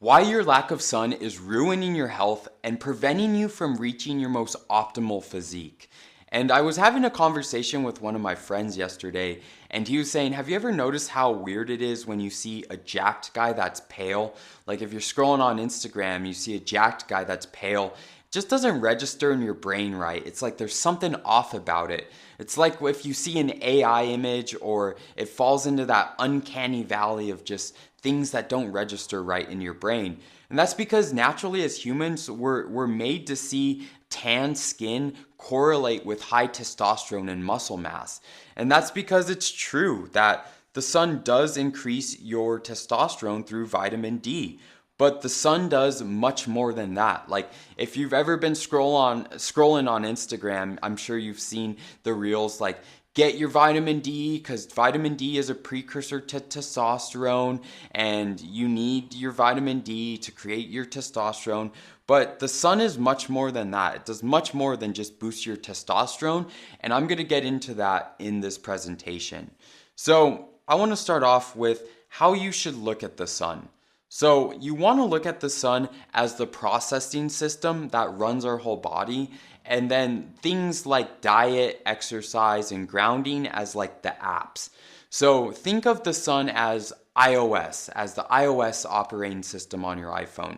Why your lack of sun is ruining your health and preventing you from reaching your most optimal physique. And I was having a conversation with one of my friends yesterday, and he was saying, have you ever noticed how weird it is when you see a jacked guy that's pale? Like if you're scrolling on Instagram, you see a jacked guy that's pale, it just doesn't register in your brain right. It's like there's something off about it. It's like if you see an AI image or it falls into that uncanny valley of just things that don't register right in your brain. And that's because naturally as humans, we're made to see tan skin correlate with high testosterone and muscle mass. And that's because it's true that the sun does increase your testosterone through vitamin D. But the sun does much more than that. Like if you've ever been scrolling on Instagram, I'm sure you've seen the reels like get your vitamin D because vitamin D is a precursor to testosterone and you need your vitamin D to create your testosterone. But the sun is much more than that. It does much more than just boost your testosterone. And I'm going to get into that in this presentation. So I want to start off with how you should look at the sun. So you want to look at the sun as the processing system that runs our whole body, and then things like diet, exercise, and grounding as like the apps. So think of the sun as iOS, as the iOS operating system on your iPhone.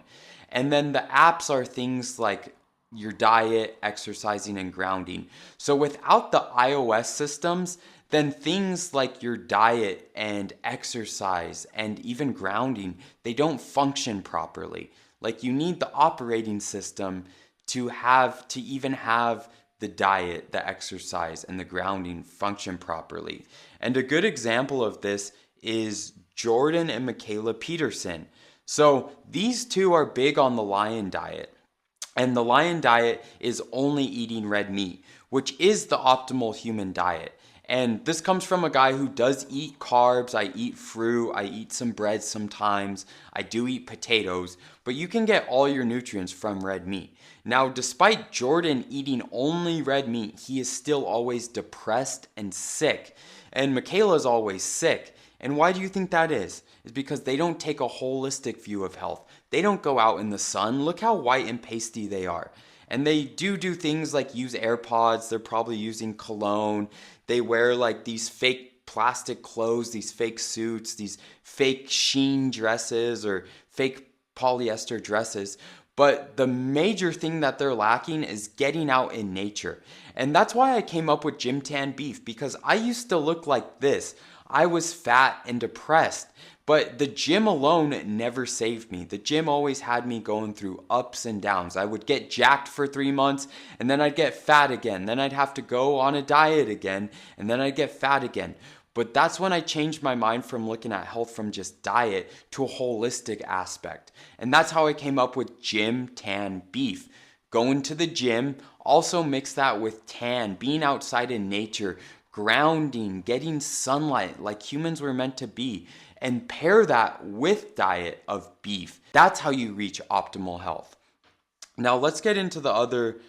And then the apps are things like your diet, exercising, and grounding. So without the iOS systems, then things like your diet and exercise and even grounding, they don't function properly. Like you need the operating system to even have the diet, the exercise, and the grounding function properly. And a good example of this is Jordan and Michaela Peterson. So these two are big on the lion diet. And the lion diet is only eating red meat, which is the optimal human diet. And this comes from a guy who does eat carbs. I eat fruit, I eat some bread sometimes, I do eat potatoes, but you can get all your nutrients from red meat. Now, despite Jordan eating only red meat, he is still always depressed and sick. And Michaela's always sick. And why do you think that is? It's because they don't take a holistic view of health. They don't go out in the sun. Look how white and pasty they are. And they do things like use AirPods. They're probably using cologne. They wear like these fake plastic clothes, these fake suits, these fake sheen dresses or fake polyester dresses. But the major thing that they're lacking is getting out in nature. And that's why I came up with Gym Tan Beef, because I used to look like this. I was fat and depressed. But the gym alone never saved me. The gym always had me going through ups and downs. I would get jacked for 3 months and then I'd get fat again. Then I'd have to go on a diet again and then I'd get fat again. But that's when I changed my mind from looking at health from just diet to a holistic aspect. And that's how I came up with Gym Tan Beef. Going to the gym, also mix that with tan, being outside in nature, grounding, getting sunlight like humans were meant to be, and pair that with diet of beef. That's how you reach optimal health. Now let's get into the other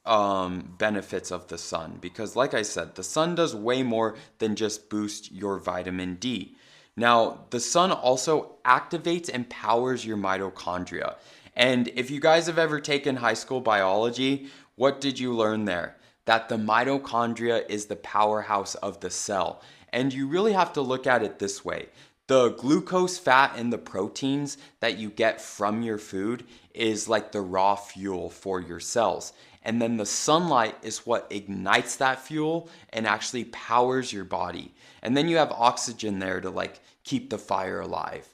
benefits of the sun, because like I said, the sun does way more than just boost your vitamin D. Now, the sun also activates and powers your mitochondria. And if you guys have ever taken high school biology, what did you learn there? That the mitochondria is the powerhouse of the cell. And you really have to look at it this way. The glucose, fat, and the proteins that you get from your food is like the raw fuel for your cells. And then the sunlight is what ignites that fuel and actually powers your body. And then you have oxygen there to like keep the fire alive,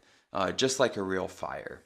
just like a real fire.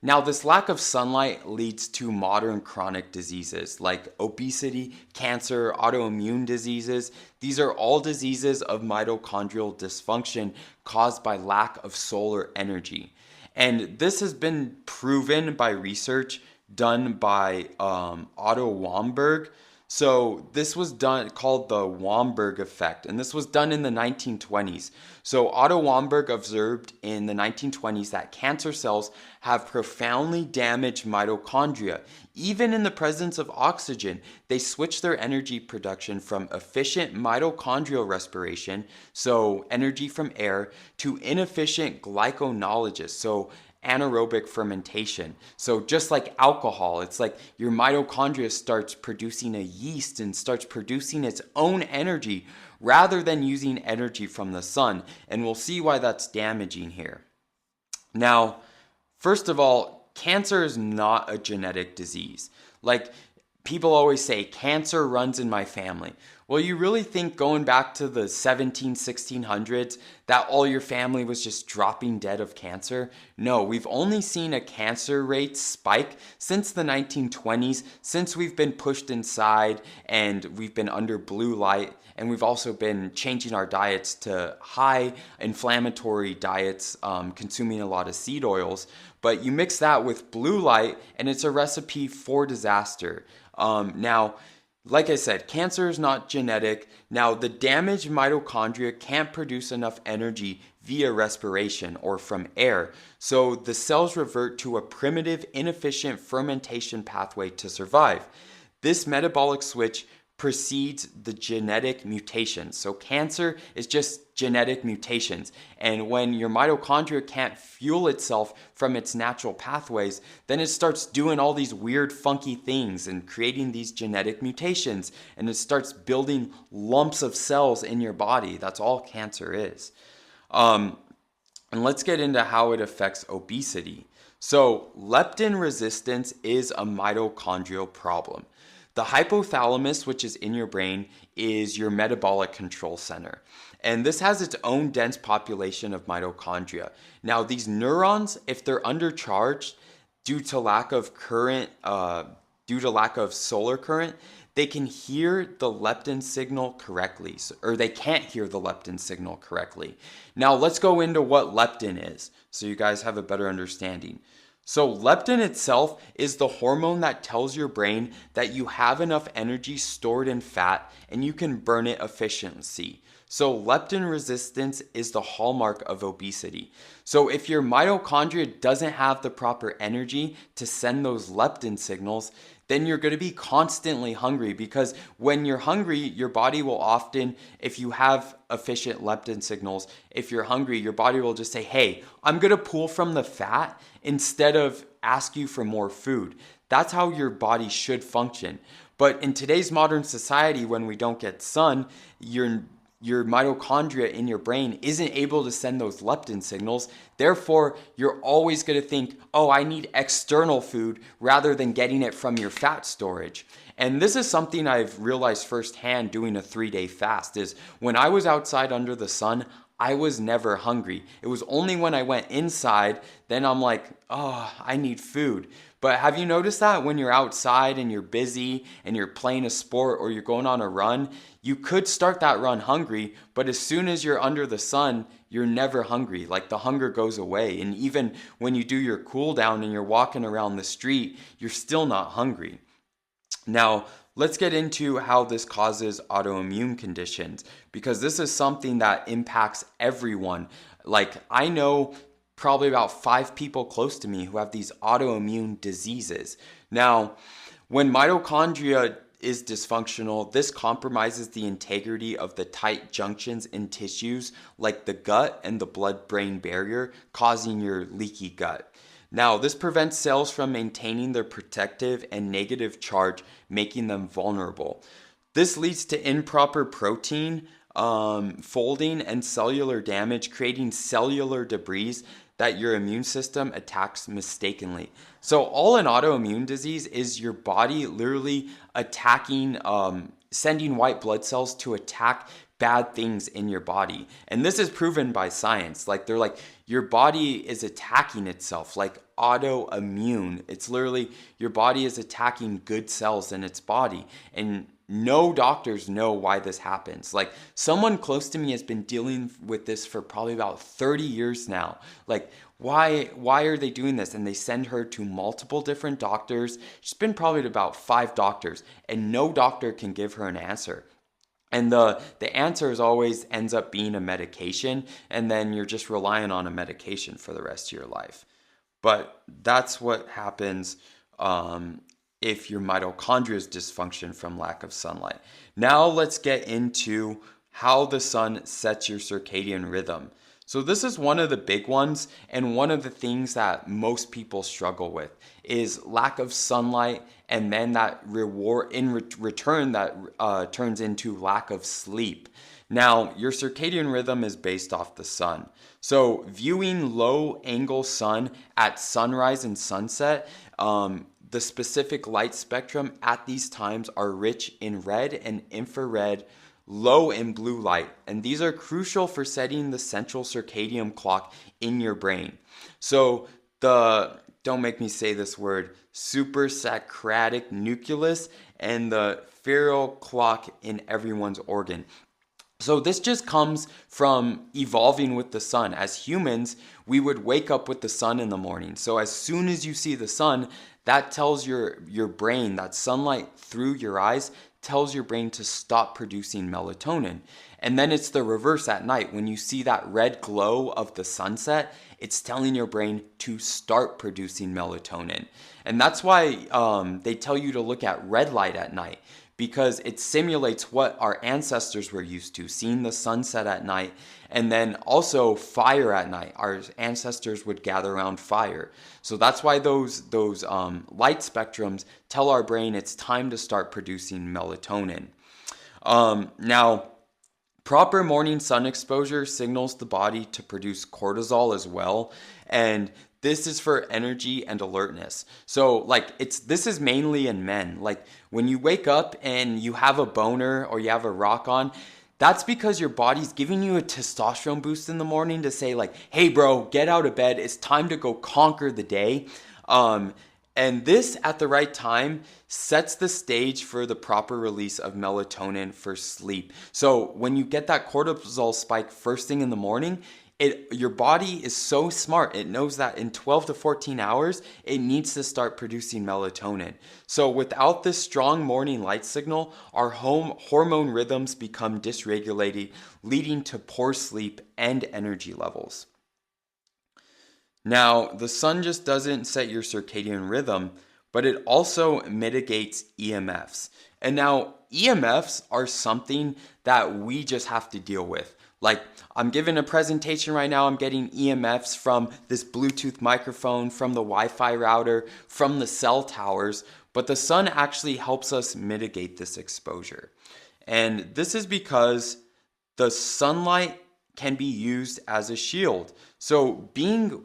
Now, this lack of sunlight leads to modern chronic diseases like obesity, cancer, autoimmune diseases. These are all diseases of mitochondrial dysfunction caused by lack of solar energy. And this has been proven by research done by Otto Warburg. So this was done called the Warburg effect, and this was done in the 1920s. So Otto Warburg observed in the 1920s that cancer cells have profoundly damaged mitochondria. Even in the presence of oxygen, they switch their energy production from efficient mitochondrial respiration, so energy from air, to inefficient glycolysis, so anaerobic fermentation. So just like alcohol, it's like your mitochondria starts producing a yeast and starts producing its own energy rather than using energy from the sun. And we'll see why that's damaging here. Now, first of all, cancer is not a genetic disease. Like people always say, cancer runs in my family. Well, you really think going back to the 1600s that all your family was just dropping dead of cancer? No, we've only seen a cancer rate spike since the 1920s, since we've been pushed inside and we've been under blue light, and we've also been changing our diets to high inflammatory diets, consuming a lot of seed oils. But you mix that with blue light and it's a recipe for disaster. Now, like I said, cancer is not genetic. Now, the damaged mitochondria can't produce enough energy via respiration or from air, so the cells revert to a primitive, inefficient fermentation pathway to survive. This metabolic switch precedes the genetic mutations. So cancer is just genetic mutations. And when your mitochondria can't fuel itself from its natural pathways, then it starts doing all these weird, funky things and creating these genetic mutations. And it starts building lumps of cells in your body. That's all cancer is. And let's get into how it affects obesity. So leptin resistance is a mitochondrial problem. The hypothalamus, which is in your brain, is your metabolic control center. And this has its own dense population of mitochondria. Now, these neurons, if they're undercharged due to lack of current, due to lack of solar current, they can hear the leptin signal correctly, or they can't hear the leptin signal correctly. Now, let's go into what leptin is, so you guys have a better understanding. So leptin itself is the hormone that tells your brain that you have enough energy stored in fat and you can burn it efficiently. So leptin resistance is the hallmark of obesity. So if your mitochondria doesn't have the proper energy to send those leptin signals, then you're going to be constantly hungry, because when you're hungry, your body will often, if you have efficient leptin signals, if you're hungry, your body will just say, hey, I'm going to pull from the fat instead of ask you for more food. That's how your body should function. But in today's modern society, when we don't get sun, your mitochondria in your brain isn't able to send those leptin signals. Therefore, you're always going to think, oh, I need external food rather than getting it from your fat storage. And this is something I've realized firsthand doing a 3-day fast, is when I was outside under the sun, I was never hungry. It was only when I went inside, then I'm like, oh, I need food. But have you noticed that when you're outside and you're busy and you're playing a sport or you're going on a run, you could start that run hungry, but as soon as you're under the sun, you're never hungry. Like the hunger goes away. And even when you do your cool down and you're walking around the street, you're still not hungry. Now, let's get into how this causes autoimmune conditions, because this is something that impacts everyone. Like I know probably about 5 people close to me who have these autoimmune diseases. Now, when mitochondria is dysfunctional, this compromises the integrity of the tight junctions in tissues like the gut and the blood-brain barrier, causing your leaky gut. Now, this prevents cells from maintaining their protective and negative charge, making them vulnerable. This leads to improper protein folding and cellular damage, creating cellular debris that your immune system attacks mistakenly. So all an autoimmune disease is your body literally attacking, sending white blood cells to attack bad things in your body. And this is proven by science. Like they're like, your body is attacking itself, like autoimmune. It's literally your body is attacking good cells in its body. And no doctors know why this happens. Like someone close to me has been dealing with this for probably about 30 years now. Like why are they doing this? And they send her to multiple different doctors. She's been probably to about 5 doctors, and no doctor can give her an answer. And the answer is always ends up being a medication, and then you're just relying on a medication for the rest of your life. But that's what happens if your mitochondria is dysfunction from lack of sunlight. Now let's get into how the sun sets your circadian rhythm. So this is one of the big ones, and one of the things that most people struggle with is lack of sunlight, and then that return that turns into lack of sleep. Now, your circadian rhythm is based off the sun. So viewing low angle sun at sunrise and sunset, the specific light spectrum at these times are rich in red and infrared, low in blue light, and these are crucial for setting the central circadian clock in your brain. So the, don't make me say this word, supersacratic nucleus and the feral clock in everyone's organ. So this just comes from evolving with the sun. As humans, we would wake up with the sun in the morning. So as soon as you see the sun, that tells your brain, that sunlight through your eyes tells your brain to stop producing melatonin. And then it's the reverse at night. When you see that red glow of the sunset, it's telling your brain to start producing melatonin. And that's why they tell you to look at red light at night, because it simulates what our ancestors were used to, seeing the sunset at night, and then also fire at night. Our ancestors would gather around fire. So that's why those light spectrums tell our brain it's time to start producing melatonin. Now, proper morning sun exposure signals the body to produce cortisol as well, and this is for energy and alertness. So this is mainly in men. Like when you wake up and you have a boner or you have a rock on, that's because your body's giving you a testosterone boost in the morning to say like, hey bro, get out of bed. It's time to go conquer the day. And this at the right time sets the stage for the proper release of melatonin for sleep. So when you get that cortisol spike first thing in the morning, your body is so smart. It knows that in 12 to 14 hours, it needs to start producing melatonin. So without this strong morning light signal, our hormone rhythms become dysregulated, leading to poor sleep and energy levels. Now, the sun just doesn't set your circadian rhythm, but it also mitigates EMFs. And now, EMFs are something that we just have to deal with. Like, I'm giving a presentation right now, I'm getting EMFs from this Bluetooth microphone, from the Wi-Fi router, from the cell towers, but the sun actually helps us mitigate this exposure. And this is because the sunlight can be used as a shield. So being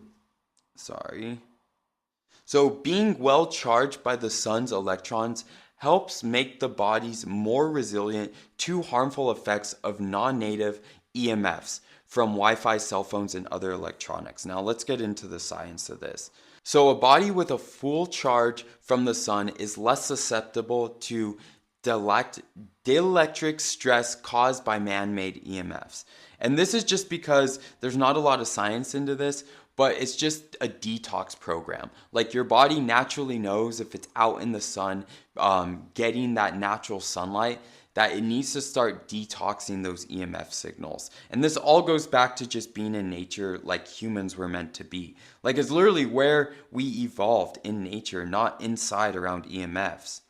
well charged by the sun's electrons helps make the bodies more resilient to harmful effects of non-native EMFs from Wi-Fi, cell phones, and other electronics. Now let's get into the science of this. So a body with a full charge from the sun is less susceptible to dielectric stress caused by man-made EMFs. And this is just because there's not a lot of science into this, but it's just a detox program. Like your body naturally knows if it's out in the sun, getting that natural sunlight, that it needs to start detoxing those EMF signals. And this all goes back to just being in nature like humans were meant to be. Like it's literally where we evolved, in nature, not inside around EMFs.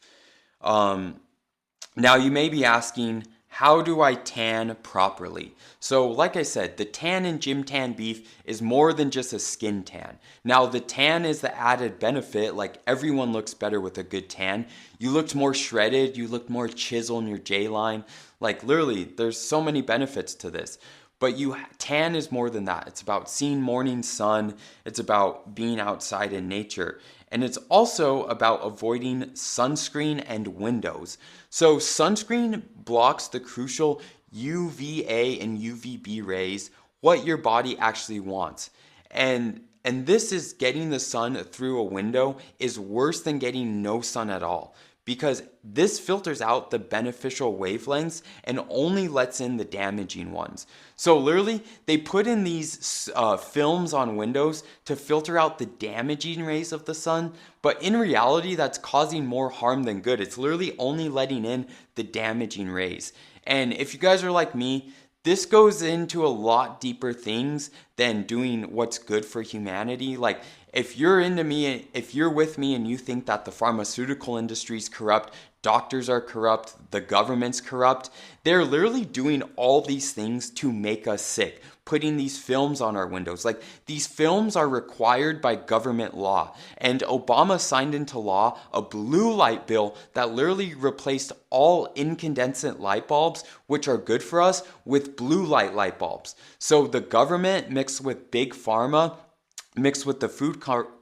Now you may be asking, how do I tan properly? So like I said, the tan in gym tan beef is more than just a skin tan. Now the tan is the added benefit, like everyone looks better with a good tan. You looked more shredded, you looked more chiseled in your J-line. Like literally, there's so many benefits to this. But tan is more than that. It's about seeing morning sun. It's about being outside in nature. And it's also about avoiding sunscreen and windows. So sunscreen blocks the crucial UVA and UVB rays, what your body actually wants. And this is getting the sun through a window is worse than getting no sun at all, because this filters out the beneficial wavelengths and only lets in the damaging ones. So literally, they put in these films on windows to filter out the damaging rays of the sun, but in reality, that's causing more harm than good. It's literally only letting in the damaging rays. And if you guys are like me, this goes into a lot deeper things than doing what's good for humanity. Like, if you're into me, if you're with me and you think that the pharmaceutical industry is corrupt, doctors are corrupt, the government's corrupt, they're literally doing all these things to make us sick, putting these films on our windows. Like, these films are required by government law. And Obama signed into law a blue light bill that literally replaced all incandescent light bulbs, which are good for us, with blue light bulbs. So the government mixed with big pharma, mixed with the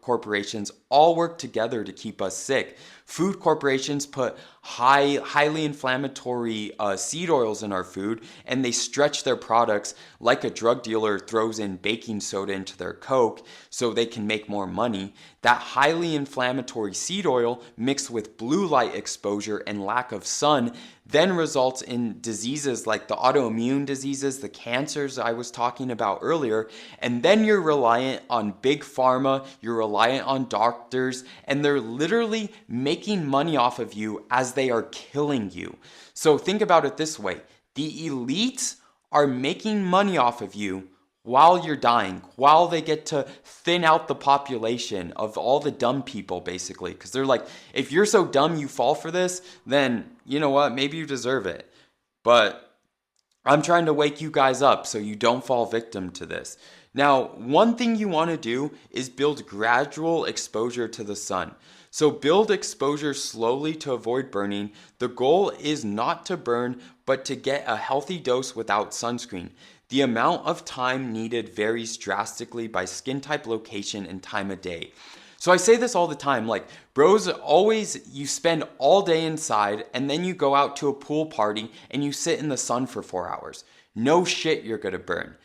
corporations, all work together to keep us sick. Food corporations put highly inflammatory seed oils in our food, and they stretch their products like a drug dealer throws in baking soda into their Coke so they can make more money. That highly inflammatory seed oil mixed with blue light exposure and lack of sun then results in diseases like the autoimmune diseases, the cancers I was talking about earlier. And then you're reliant on big pharma, you're reliant on doctors, and they're literally making money off of you as they are killing you. So think about it this way. The elites are making money off of you while you're dying, while they get to thin out the population of all the dumb people, basically. Because they're like, if you're so dumb you fall for this, then you know what, maybe you deserve it. But I'm trying to wake you guys up so you don't fall victim to this. Now, one thing you want to do is build gradual exposure to the sun. So build exposure slowly to avoid burning. The goal is not to burn, but to get a healthy dose without sunscreen. The amount of time needed varies drastically by skin type, location, and time of day. So I say this all the time, like, bros, always, you spend all day inside and then you go out to a pool party and you sit in the sun for 4 hours. No shit, you're gonna burn.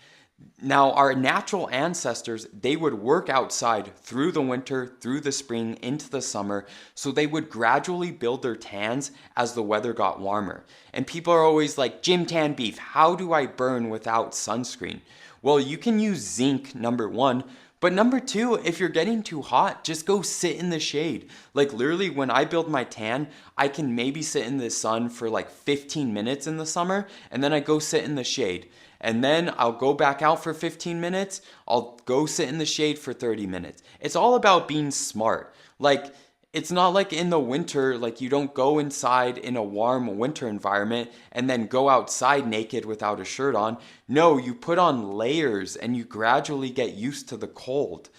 Now, our natural ancestors, they would work outside through the winter, through the spring, into the summer, so they would gradually build their tans as the weather got warmer. And people are always like, gym tan beef, how do I burn without sunscreen? Well, you can use zinc, number one, but number two, if you're getting too hot, just go sit in the shade. Like, literally, when I build my tan, I can maybe sit in the sun for like 15 minutes in the summer, and then I go sit in the shade. And then I'll go back out for 15 minutes. I'll go sit in the shade for 30 minutes. It's all about being smart. Like, it's not like in the winter, like you don't go inside in a warm winter environment and then go outside naked without a shirt on. No, you put on layers and you gradually get used to the cold.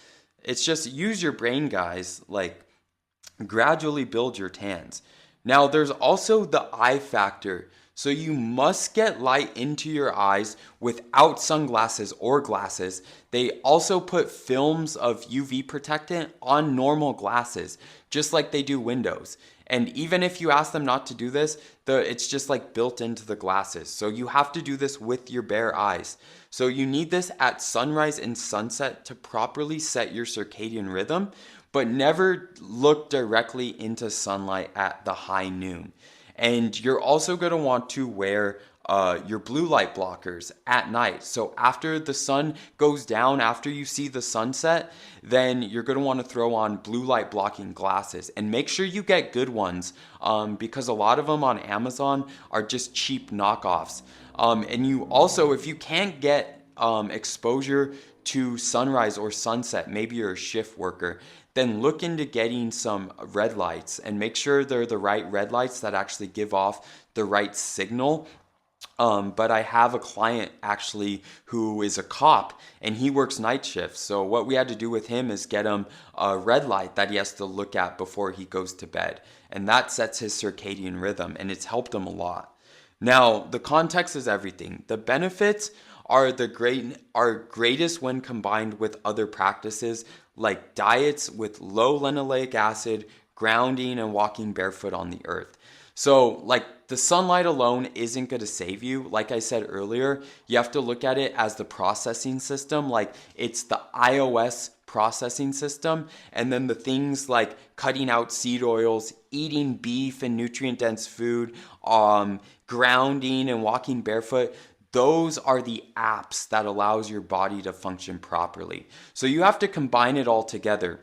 It's just use your brain, guys. Like, gradually build your tans. Now, there's also the eye factor. So you must get light into your eyes without sunglasses or glasses. They also put films of UV protectant on normal glasses, just like they do windows. And even if you ask them not to do this, it's just like built into the glasses. So you have to do this with your bare eyes. So you need this at sunrise and sunset to properly set your circadian rhythm, but never look directly into sunlight at the high noon. And you're also going to want to wear your blue light blockers at night. So after the sun goes down, after you see the sunset, then you're going to want to throw on blue light blocking glasses. And make sure you get good ones because a lot of them on Amazon are just cheap knockoffs. And you also, if you can't get exposure to sunrise or sunset, maybe you're a shift worker, then look into getting some red lights and make sure they're the right red lights that actually give off the right signal. But I have a client actually who is a cop and he works night shifts. So what we had to do with him is get him a red light that he has to look at before he goes to bed. And that sets his circadian rhythm and it's helped him a lot. Now, the context is everything. The benefits are greatest when combined with other practices like diets with low linoleic acid, grounding, and walking barefoot on the earth. So, like, the sunlight alone isn't going to save you. Like I said earlier, you have to look at it as the processing system. Like, it's the iOS processing system. And then the things like cutting out seed oils, eating beef and nutrient-dense food, grounding and walking barefoot, those are the apps that allows your body to function properly. So you have to combine it all together.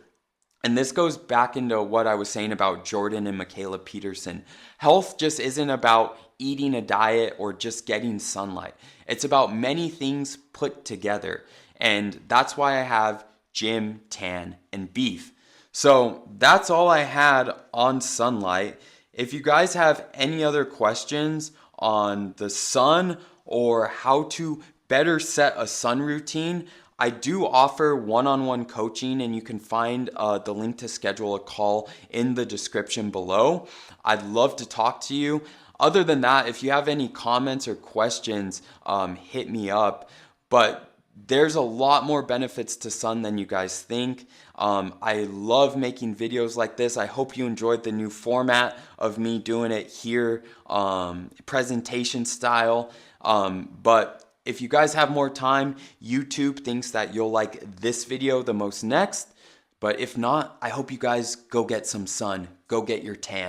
And this goes back into what I was saying about Jordan and Michaela Peterson. Health just isn't about eating a diet or just getting sunlight. It's about many things put together. And that's why I have gym, tan, and beef. So that's all I had on sunlight. If you guys have any other questions on the sun or how to better set a sun routine, I do offer one-on-one coaching, and you can find the link to schedule a call in the description below. I'd love to talk to you. Other than that, if you have any comments or questions, hit me up. But there's a lot more benefits to sun than you guys think. I love making videos like this. I hope you enjoyed the new format of me doing it here, presentation style. But if you guys have more time, YouTube thinks that you'll like this video the most next. But if not, I hope you guys go get some sun. Go get your tan.